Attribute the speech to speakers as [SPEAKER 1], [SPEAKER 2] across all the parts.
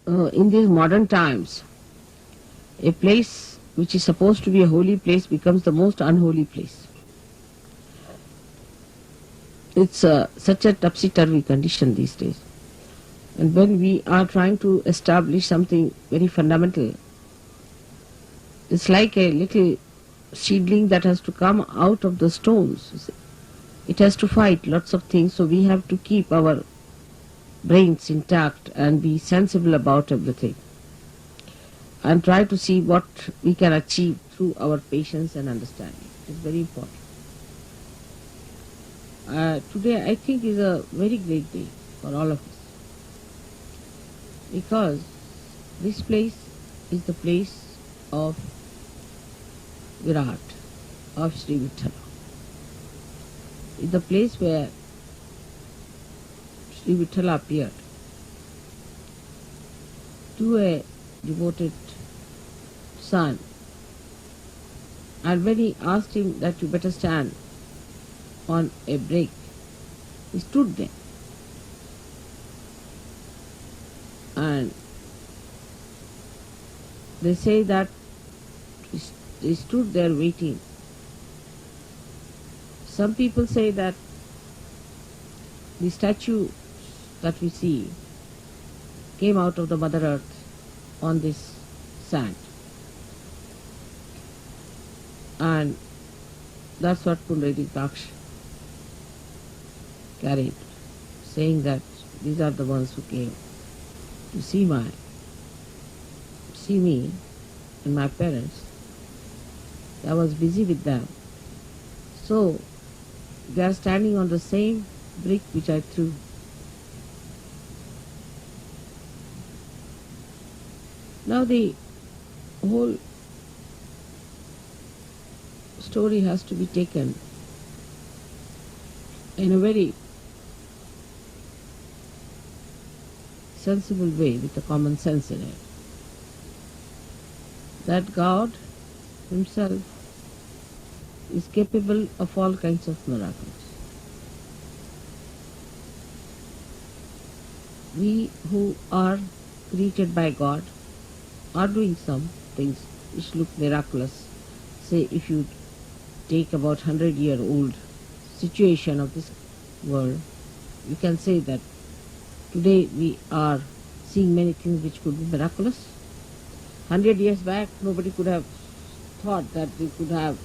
[SPEAKER 1] in these modern times, a place which is supposed to be a holy place becomes the most unholy place. It's such a topsy-turvy condition these days. And when we are trying to establish something very fundamental, it's like a little seedling that has to come out of the stones. You see. It has to fight lots of things, so we have to keep our brains intact and be sensible about everything and try to see what we can achieve through our patience and understanding. It's very important. Today I think is a very great day for all of us because this place is the place of Virat, of Sri Vithala. It's the place where Sri Vithala appeared to a devoted son, and when he asked him that you better stand on a break, he stood there. And they say that he stood there waiting. Some people say that the statue that we see came out of the Mother Earth on this sand. And that's what Pundarik Daksh carried, saying that these are the ones who came to see me and my parents. I was busy with them. So they are standing on the same brick which I threw. Now the whole story has to be taken in a very sensible way with a common sense in it. That God Himself is capable of all kinds of miracles. We who are created by God are doing some things which look miraculous. Say if you take about 100-year-old situation of this world, you can say that today we are seeing many things which could be miraculous. 100 years back, nobody could have thought that we could have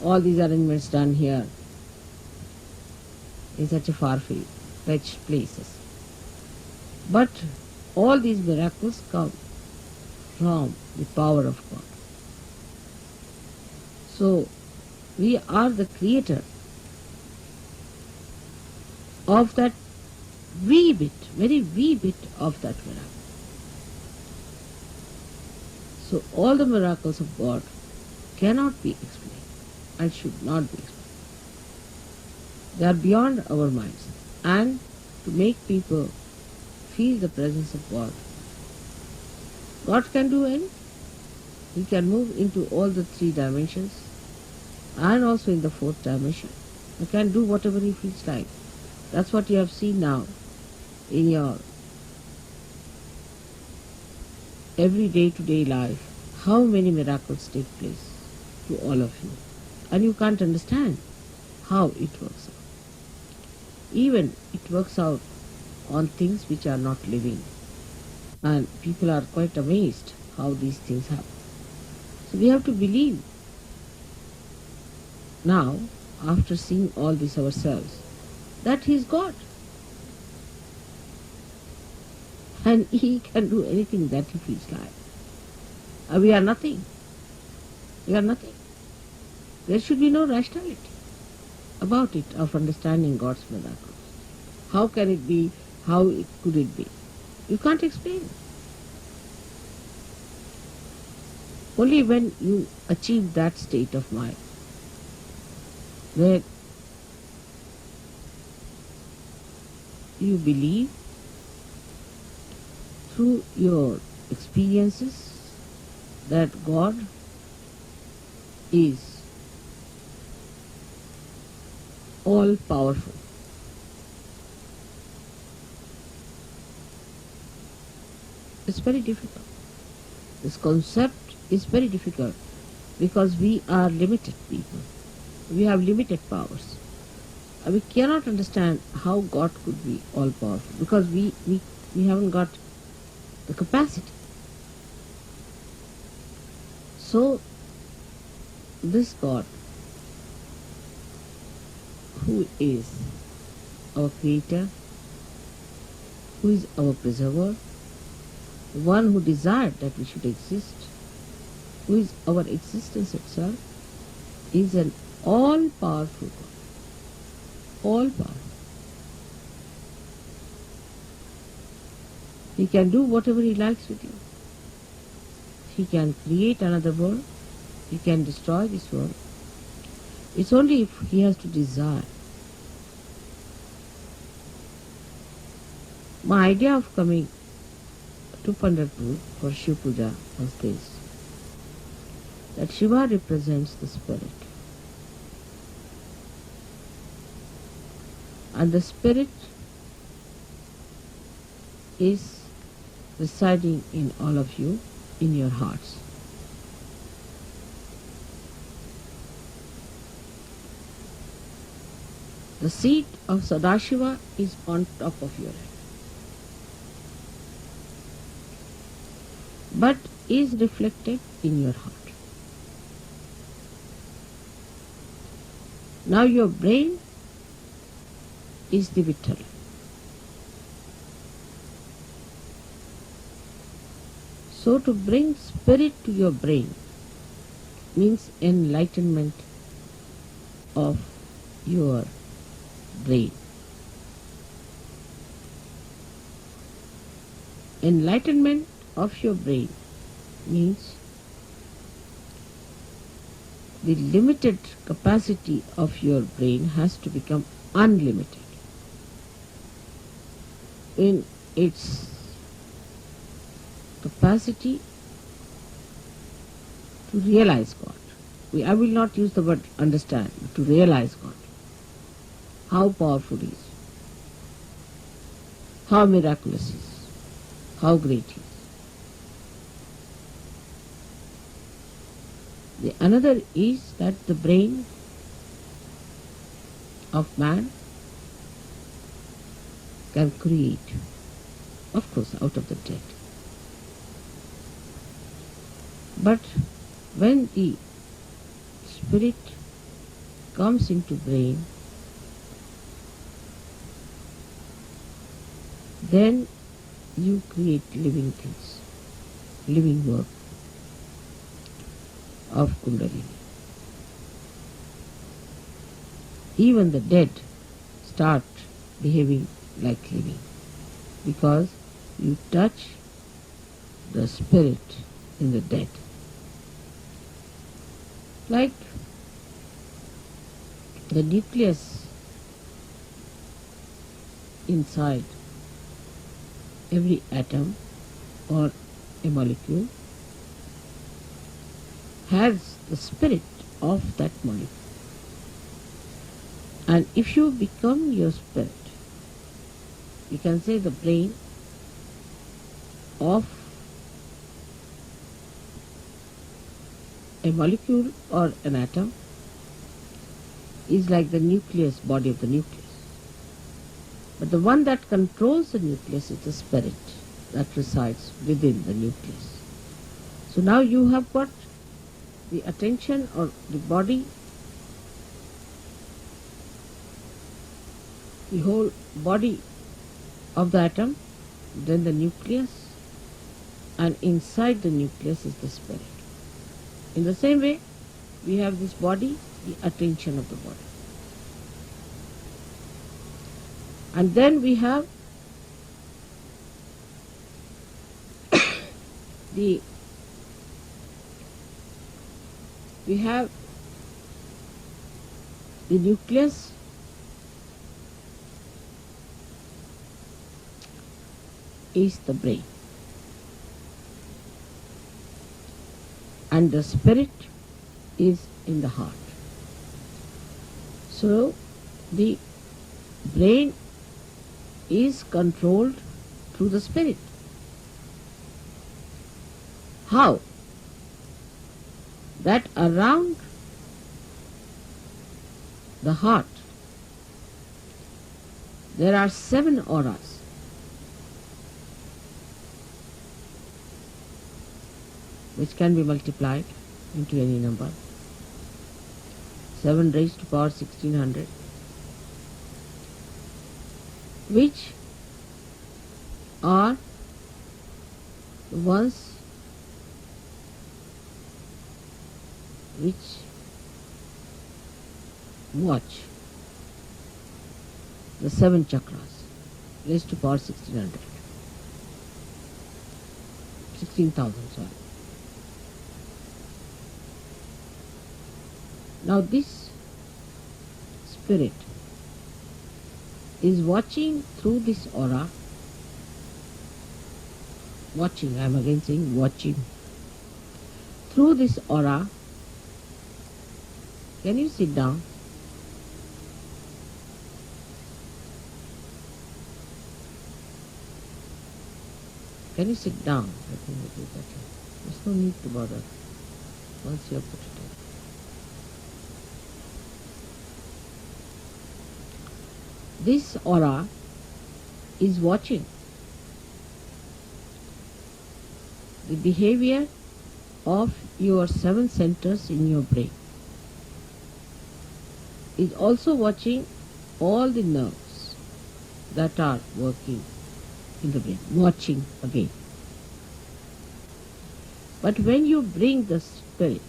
[SPEAKER 1] all these arrangements done here in such a far-fetched places. But all these miracles come from the power of God. So, we are the creator of that wee bit, very wee bit of that miracle. So all the miracles of God cannot be explained and should not be explained. They are beyond our minds. And to make people feel the presence of God, God can do anything. He can move into all the three dimensions and also in the fourth dimension. He can do whatever He feels like. That's what you have seen now in your every day-to-day life, how many miracles take place to all of you. And you can't understand how it works out. Even it works out on things which are not living. And people are quite amazed how these things happen. So we have to believe now, after seeing all this ourselves, that He is God. And He can do anything that He feels like. And we are nothing. We are nothing. There should be no rationality about it, of understanding God's miracles. How can it be? How could it be? You can't explain it. Only when you achieve that state of mind, where you believe through your experiences that God is all powerful. It's very difficult. This concept is very difficult because we are limited people. We have limited powers. And we cannot understand how God could be all powerful because we haven't got the capacity. So this God, who is our creator, who is our preserver, the one who desired that we should exist, who is our existence itself, is an all-powerful God. All-powerful. He can do whatever he likes with you. He can create another world. He can destroy this world. It's only if he has to desire. My idea of coming to Pandharpur for Shiv Puja was this, that Shiva represents the spirit. And the spirit is residing in all of you, in your hearts. The seat of Sadashiva is on top of your head, but is reflected in your heart. Now your brain is the Vittal. So to bring spirit to your brain means enlightenment of your brain. Enlightenment of your brain means the limited capacity of your brain has to become unlimited in its capacity to realize God. I will not use the word understand, but to realize God. How powerful He is, how miraculous He is, how great He is. The another is that the brain of man can create, of course, out of the dead. But when the spirit comes into brain, then you create living things, living work of Kundalini. Even the dead start behaving like living because you touch the spirit in the dead. Like the nucleus inside every atom or a molecule has the spirit of that molecule. And if you become your spirit, you can say the brain of a molecule or an atom is like the nucleus, body of the nucleus. But the one that controls the nucleus is the spirit that resides within the nucleus. So now you have got the attention or the body, the whole body of the atom, then the nucleus, and inside the nucleus is the spirit. In the same way, we have this body, the attention of the body. And then we have the nucleus is the brain, and the spirit is in the heart. So the brain is controlled through the spirit. how that around the heart there are 7 auras. Which can be multiplied into any number. 7 raised to power 1600, which are the ones which watch the 7 chakras raised to power 1600. 16,000, sorry. Now this spirit is watching through this aura, watching, I am again saying watching, through this aura. Can you sit down? Can you sit down? I think it will be better. There's no need to bother once you have put it in. This aura is watching the behavior of your 7 centers in your brain. Is also watching all the nerves that are working in the brain, watching again. But when you bring the spirit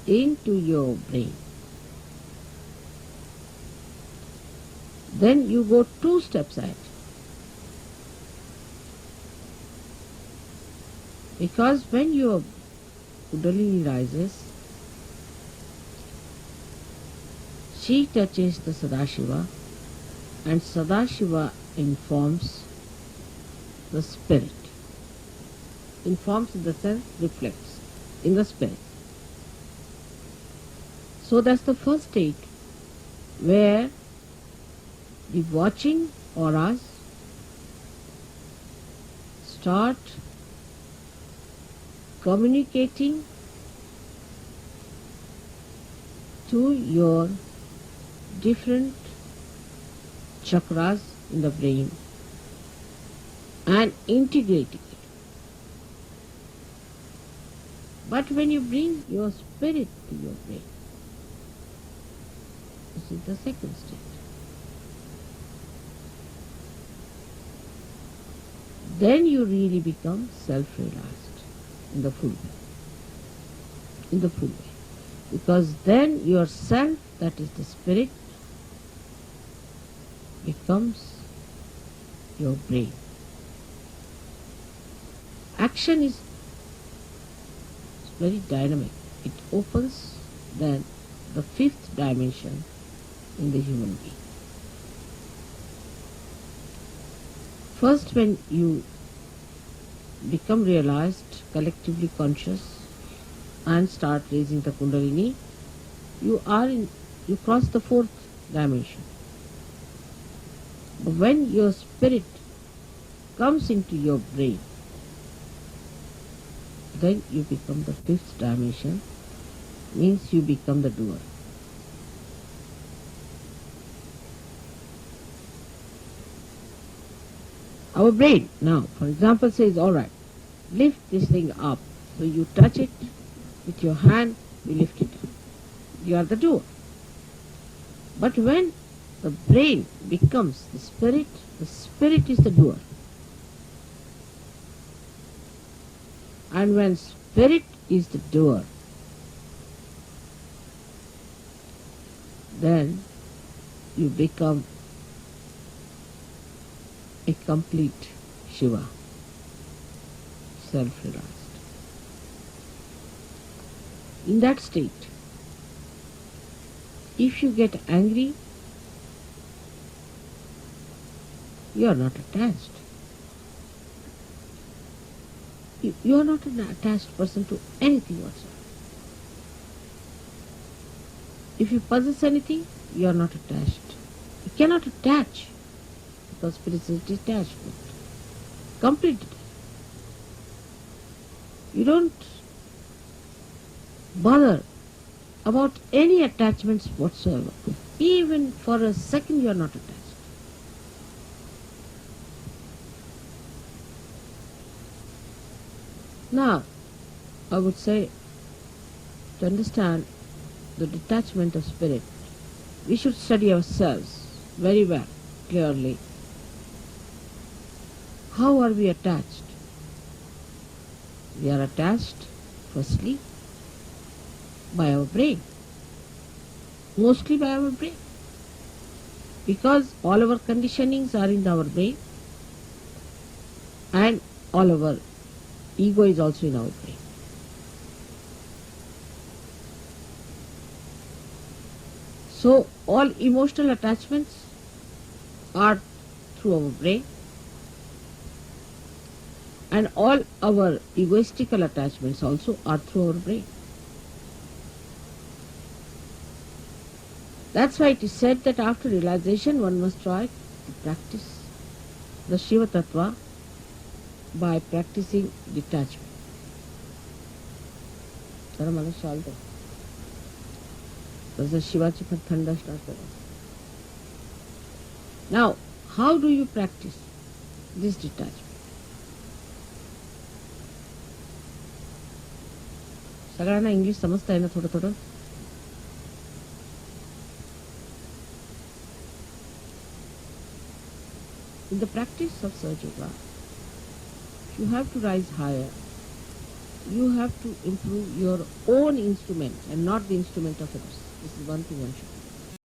[SPEAKER 1] into your brain, then you go 2 steps ahead. Because when your Kundalini rises, she touches the Sadashiva, and Sadashiva informs the spirit. Informs in the sense reflects in the spirit. So that's the first state where the watching auras start communicating to your different chakras in the brain and integrating it. But when you bring your spirit to your brain, this is the second state. Then you really become self-realized in the full way. In the full way. Because then yourself, that is the spirit, becomes your brain. Action is very dynamic. It opens then the 5th dimension in the human being. First, when you become realized, collectively conscious, and start raising the Kundalini, you cross the 4th dimension. But when your spirit comes into your brain, then you become the 5th dimension, means you become the doer. Our brain now, for example, says, all right, lift this thing up. So you touch it with your hand, you lift it up. You are the doer. But when the brain becomes the spirit is the doer. And when spirit is the doer, then you become a complete Shiva, self-realized. In that state, if you get angry, you are not attached. You are not an attached person to anything whatsoever. If you possess anything, you are not attached. You cannot attach because spirit is detachment. Complete detachment. You don't bother about any attachments whatsoever. Even for a second you are not attached. Now, I would say, to understand the detachment of spirit, we should study ourselves very well, clearly. How are we attached? We are attached, firstly, by our brain. Mostly by our brain. Because all our conditionings are in our brain, and all our ego is also in our brain. So all emotional attachments are through our brain, and all our egoistical attachments also are through our brain. That's why it is said that after realization one must try to practice the Shiva Tattva by practicing detachment. जरा मला शाल दो. तसं शिवाची पण थंड start करा. Now, how do you practice this detachment? सगळ्यांना English समजता है ना थोडं थोडं? In the practice of Sahaja Yoga, you have to rise higher. You have to improve your own instrument and not the instrument of others. This is one thing one should do.